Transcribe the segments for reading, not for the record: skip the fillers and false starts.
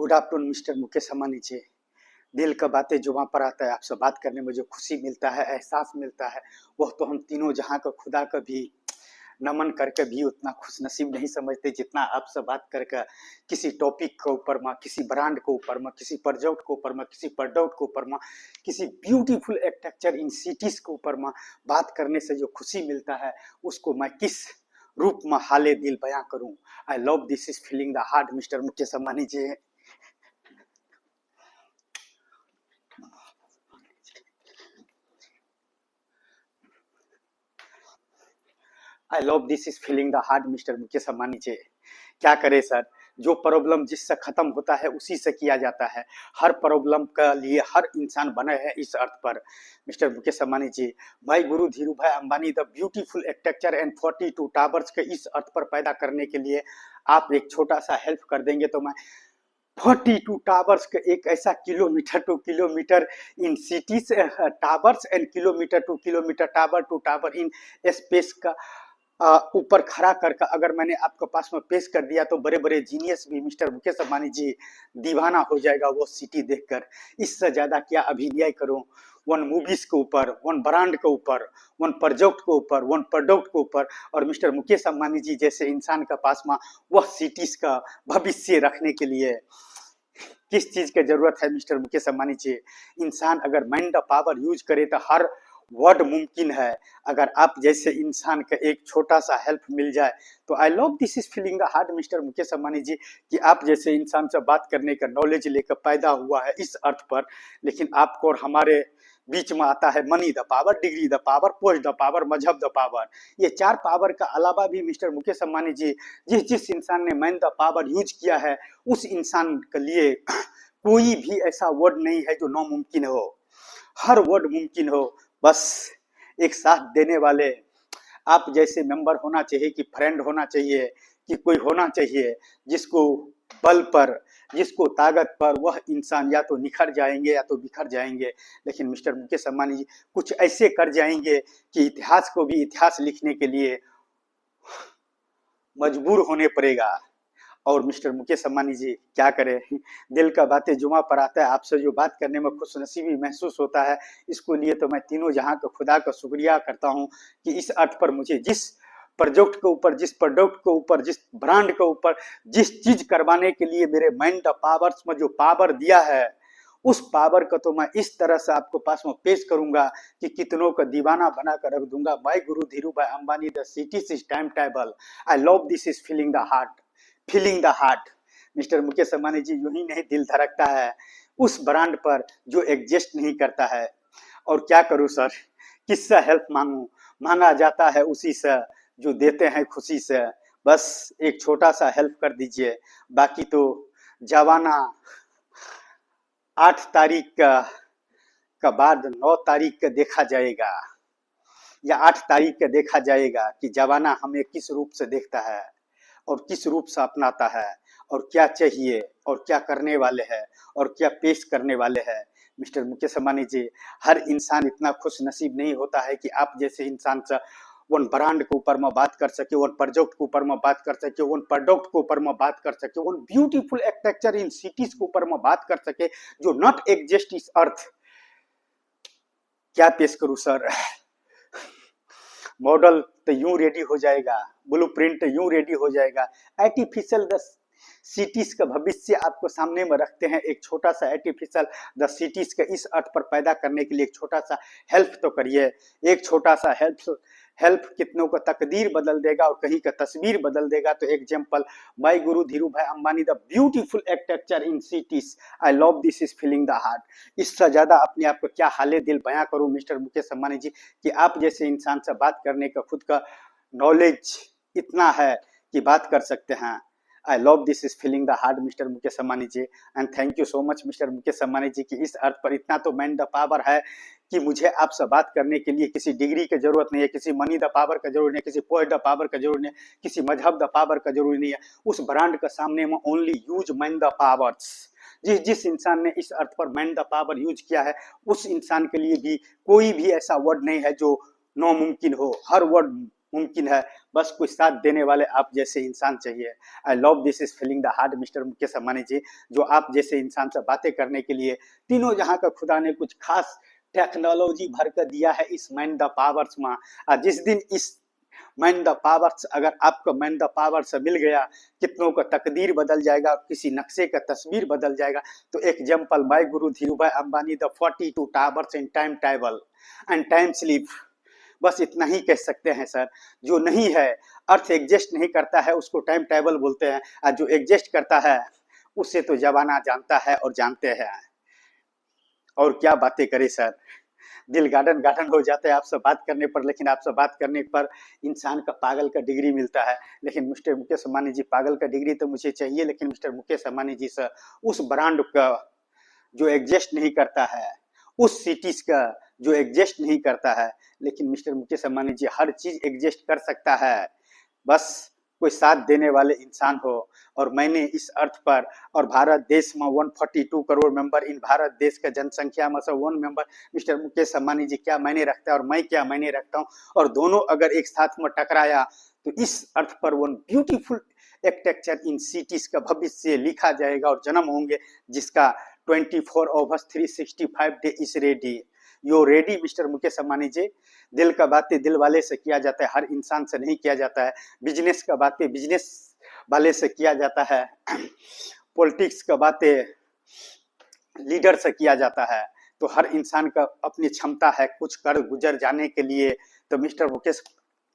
Good afternoon mister Mukesh Ambani ji. दिल का बातें जुबां पर आता है, आपसे बात करने में जो खुशी मिलता है, एहसास मिलता है, वह तो हम तीनों जहां का खुदा का भी नमन करके भी उतना खुश नसीब नहीं समझते जितना आपसे बात करके किसी टॉपिक के ऊपर में, किसी ब्रांड के ऊपर में, किसी प्रोजेक्ट के ऊपर में, किसी प्रोडक्ट के ऊपर में, किसी ब्यूटीफुल आर्किटेक्चर इन सिटीज के ऊपर में बात करने से जो खुशी मिलता है, उसको मैं किस रूप में हाले दिल बयां करूं। I love this is feeling the heart mister Mukesh Ambani ji. I love this is feeling the heart mister Mukesh Ambani ji. क्या करे सर, जो प्रॉब्लम जिससे खत्म होता है उसी से किया जाता है। हर प्रॉब्लम का लिए हर इंसान बने हैं इस अर्थ पर मिस्टर मुकेश अम्बानी जी। भाई गुरु Dhirubhai Ambani the beautiful architecture and 42 towers के इस अर्थ पर पैदा करने के लिए आप एक छोटा सा हेल्प कर देंगे तो मैं 42 टावर्स का एक ऐसा kilometre to kilometre in cities towers and kilometre to kilometre tower to tower in space का ऊपर खड़ा करके अगर मैंने आपके पास में पेश कर दिया तो बड़े बड़े जीनियस भी मिस्टर मुकेश अम्बानी जी दीवाना हो जाएगा वो सिटी देखकर। इससे ज्यादा क्या अभिनय करूं, वन मूवीज के ऊपर, वन ब्रांड के ऊपर, वन प्रोजेक्ट के ऊपर, वन प्रोडक्ट के ऊपर, और मिस्टर मुकेश अम्बानी जी जैसे इंसान के पास में वह सिटीज का भविष्य रखने के लिए किस चीज की जरूरत है मिस्टर मुकेश अम्बानी जी। इंसान अगर माइंड द पावर यूज करे तो हर वर्ड मुमकिन है। अगर आप जैसे इंसान का एक छोटा सा हेल्प मिल जाए तो I love this is feeling the heart mister Mukesh Ambani ji कि आप जैसे इंसान से बात करने का नॉलेज लेकर पैदा हुआ है इस अर्थ पर। लेकिन आपको और हमारे बीच में आता है money the power, degree the power, post the power, मजहब द पावर। ये 4 पावर का अलावा भी मिस्टर मुकेश अम्बानी जी जिस जिस इंसान ने मैन द पावर यूज किया है उस इंसान के लिए कोई भी ऐसा वर्ड नहीं है जो नामुमकिन हो। हर वर्ड मुमकिन हो, बस एक साथ देने वाले आप जैसे मेंबर होना चाहिए कि फ्रेंड होना चाहिए कि कोई होना चाहिए जिसको बल पर, जिसको ताकत पर वह इंसान या तो निखर जाएंगे या तो बिखर जाएंगे। लेकिन मिस्टर मुकेश अम्बानी जी कुछ ऐसे कर जाएंगे कि इतिहास को भी इतिहास लिखने के लिए मजबूर होने पड़ेगा। और मिस्टर मुकेश अम्बानी जी क्या करें, दिल का बातें जुमा पर आता है, आपसे जो बात करने में खुश नसीबी महसूस होता है, इसको लिए तो मैं तीनों जहां का खुदा का शुक्रिया करता हूं कि इस अर्थ पर मुझे जिस प्रोजेक्ट के ऊपर, जिस प्रोडक्ट के ऊपर, जिस ब्रांड के ऊपर, जिस चीज करवाने के लिए मेरे माइंड द पावर्स में जो पावर दिया है उस पावर का तो मैं इस तरह से आपको पास में पेश करूंगा कि कितनों का दीवाना बना कर रख दूंगा। My guru Dhirubhai Ambani the city is time table. I love this is feeling the heart, feeling the heart mister Mukesh Ambani ji. यूं ही नहीं दिल धड़कता है उस ब्रांड पर जो एग्जिस्ट नहीं करता है। और क्या करूं सर, किससे हेल्प मांगू, मांगा जाता है उसी से जो देते हैं खुशी से। बस एक छोटा सा हेल्प कर दीजिए, बाकी तो जवाना 8 तारीख का बाद 9 तारीख का देखा जाएगा या 8 तारीख का देखा जाएगा कि जवाना हमें किस रूप से देखता है और किस रूप से अपनाता है और क्या चाहिए और क्या करने वाले हैं और क्या पेश करने वाले हैं। मिस्टर मुकेश अम्बानी जी, हर इंसान इतना खुश नसीब नहीं होता है कि आप जैसे इंसान से वन ब्रांड के ऊपर में बात कर सके, वन प्रोजेक्ट के ऊपर में बात कर सके, वन प्रोडक्ट के ऊपर में बात कर सके, one beautiful architecture in cities के ऊपर में बात कर सके जो नॉट एग्जिस्ट इस अर्थ। क्या पेश करूं सर, मॉडल तो यूं रेडी हो जाएगा, ब्लूप्रिंट यूं रेडी हो जाएगा। आर्टिफिशियल द सिटीज का भविष्य आपको सामने में रखते हैं। एक छोटा सा आर्टिफिशियल द सिटीज का इस अर्थ पर पैदा करने के लिए एक छोटा सा हेल्प तो करिए। एक छोटा सा हेल्प कितनों को तकदीर बदल देगा और कहीं का तस्वीर बदल देगा। तो example my guru Dhirubhai Ambani the beautiful architecture in cities. I love this is feeling the heart. इससे ज्यादा अपने आप को क्या हाले दिल बयां करूं मिस्टर मुकेश अम्बानी जी कि आप जैसे इंसान से बात करने का खुद का नॉलेज इतना है कि बात कर सकते हैं। I love this is feeling the heart mister Mukesh Ambani ji and thank you so much mister Mukesh Ambani ji की इस अर्थ पर इतना तो मैन द पावर है कि मुझे आपसे बात करने के लिए किसी डिग्री की जरूरत नहीं है, किसी मनी द पावर का जरूरत नहीं है, किसी पोस्ट द पावर का जरूरत नहीं है, किसी मजहब द पावर का जरूरी नहीं है। उस ब्रांड के सामने में only use man the powers. जिस जिस इंसान ने इस अर्थ पर मैन द पावर यूज किया है उस इंसान के लिए भी कोई भी ऐसा वर्ड नहीं है जो नामुमकिन हो। हर वर्ड मुमकिन है। बस कोई साथ देने वाले आप जैसे इंसान चाहिए। I love this is feeling the heart mister Mukesh Ambani ji, जो आप जैसे इंसान से बातें करने के लिए तीनों जहां का खुदा ने कुछ खास टेक्नोलॉजी भर कर दिया है इस मैन द पावर्स में। जिस दिन इस मैन द पावर्स अगर आपको मैन द पावर्स मिल गया, कितनों का तकदीर बदल जाएगा, किसी नक्शे का तस्वीर बदल जाएगा। तो example my Guru Dhirubhai Ambani the 42 towers in time travel and time sleep. बस इतना ही कह सकते हैं सर। जो नहीं है, अर्थ एग्जिस्ट नहीं करता है, उसको टाइम ट्रैवल बोलते हैं, और जो एग्जिस्ट करता है उससे तो जमाना जानता है और जानते हैं। और क्या बातें करें सर, दिल गार्डन गार्डन हो जाता है आपसे बात करने पर। लेकिन आपसे बात करने पर इंसान का पागल का डिग्री मिलता है। लेकिन मिस्टर मुकेश अंबानी जी, पागल का डिग्री तो मुझे चाहिए, लेकिन मिस्टर मुकेश अंबानी जी से उस ब्रांड का जो एग्जिस्ट नहीं करता है, उस सिटीज का जो एग्जिस्ट नहीं करता है, लेकिन मिस्टर मुकेश अंबानी जी हर चीज एग्जिस्ट कर सकता है। बस कोई साथ देने वाले इंसान हो। और मैंने इस अर्थ पर, और भारत देश में 142 करोड़ मेंबर, इन भारत देश का जनसंख्या में से 1 मेंबर मिस्टर मुकेश अंबानी जी क्या मायने रखता है और मैं क्या मायने रखता हूँ, और दोनों अगर एक साथ में टकराया तो इस अर्थ पर one beautiful architecture in cities का भविष्य लिखा जाएगा और जन्म होंगे, जिसका 24 over 365 day is ready. Yo ready mister Mukesh Ambani ji. दिल का बातें दिल वाले से किया जाता है, हर इंसान से नहीं किया जाता है। बिजनेस का बातें बिजनेस वाले से किया जाता है। पॉलिटिक्स का बातें लीडर से किया जाता है। तो हर इंसान का अपनी क्षमता है कुछ कर गुजर जाने के लिए। तो मिस्टर मुकेश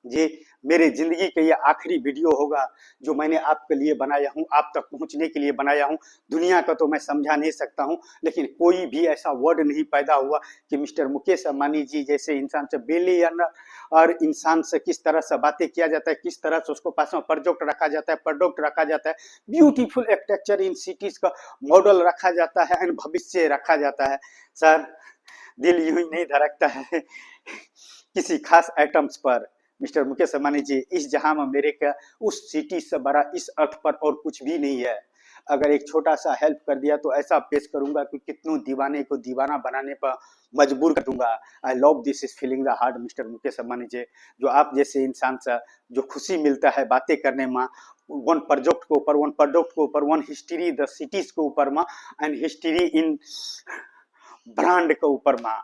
जी, मेरे जिंदगी का ये आखिरी वीडियो होगा जो मैंने आपके लिए बनाया हूँ, आप तक पहुंचने के लिए बनाया हूँ। दुनिया का तो मैं समझा नहीं सकता हूँ, लेकिन कोई भी ऐसा वर्ड नहीं पैदा हुआ कि मिस्टर मुकेश अंबानी जी जैसे इंसान से, बिलियनर और इंसान से किस तरह से बातें किया जाता है, किस तरह से उसको पास में प्रोजेक्ट रखा जाता है, प्रोडक्ट रखा जाता है, ब्यूटीफुल आर्किटेक्चर इन सिटीज का मॉडल रखा जाता है एंड भविष्य रखा जाता है। सर, दिल यूं ही नहीं धड़कता है किसी खास आइटम्स पर। मिस्टर मुकेश अंबानी जी, इस जहां में मेरे का उस सिटी से बड़ा इस अर्थ पर और कुछ भी नहीं है। अगर एक छोटा सा हेल्प कर दिया तो ऐसा पेश करूंगा कि कितनों दीवाने को दीवाना बनाने पर मजबूर कर दूंगा। I love this is feeling the heart mister Mukesh Ambani ji, जो आप जैसे इंसान से जो खुशी मिलता है बातें करने में, वन प्रोजेक्ट के ऊपर, वन प्रोडक्ट के ऊपर, वन हिस्ट्री द सिटीज के ऊपर में एंड हिस्ट्री इन ब्रांड के ऊपर में।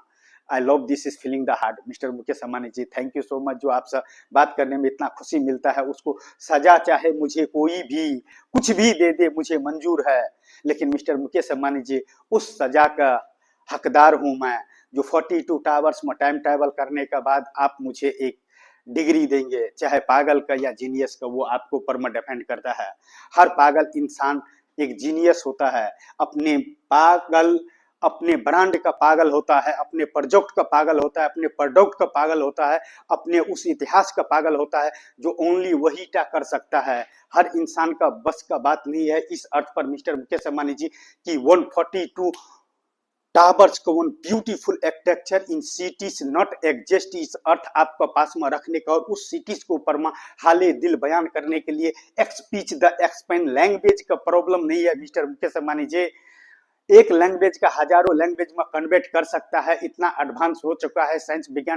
I love this is feeling the heart mister Mukesh Ambani ji. Thank you so much, जो आपसे बात करने में इतना खुशी मिलता है। उसको सजा चाहे मुझे कोई भी कुछ भी दे दे, मुझे मंजूर है। लेकिन मिस्टर मुकेश अंबानी जी, उस सजा का हकदार हूं मैं, जो 42 टावर्स में टाइम ट्रैवल करने के बाद आप मुझे एक डिग्री देंगे, चाहे पागल का या जीनियस का, वो आपको ऊपर में डिपेंड करता है। हर पागल इंसान एक जीनियस होता है। अपने पागल, अपने ब्रांड का पागल होता है, अपने प्रोजेक्ट का पागल होता है, अपने प्रोडक्ट का पागल होता है, अपने उस इतिहास का पागल होता है जो ओनली वही क्या कर सकता है। हर इंसान का बस का बात नहीं है। इस अर्थ पर मिस्टर मुकेश अंबानी जी की 142 टावर्स को one beautiful architecture in cities not exist इस अर्थ आपका पास में रखने का, और उस सिटीज को ऊपर में हाले दिल बयान करने के लिए एक्सपीच द एक्सपेन लैंग्वेज का प्रॉब्लम नहीं है मिस्टर मुकेश अंबानी जी। एक लैंग्वेज का हजारों लैंग्वेज में कन्वर्ट कर सकता है, इतना एडवांस हो चुका है साइंस विज्ञान।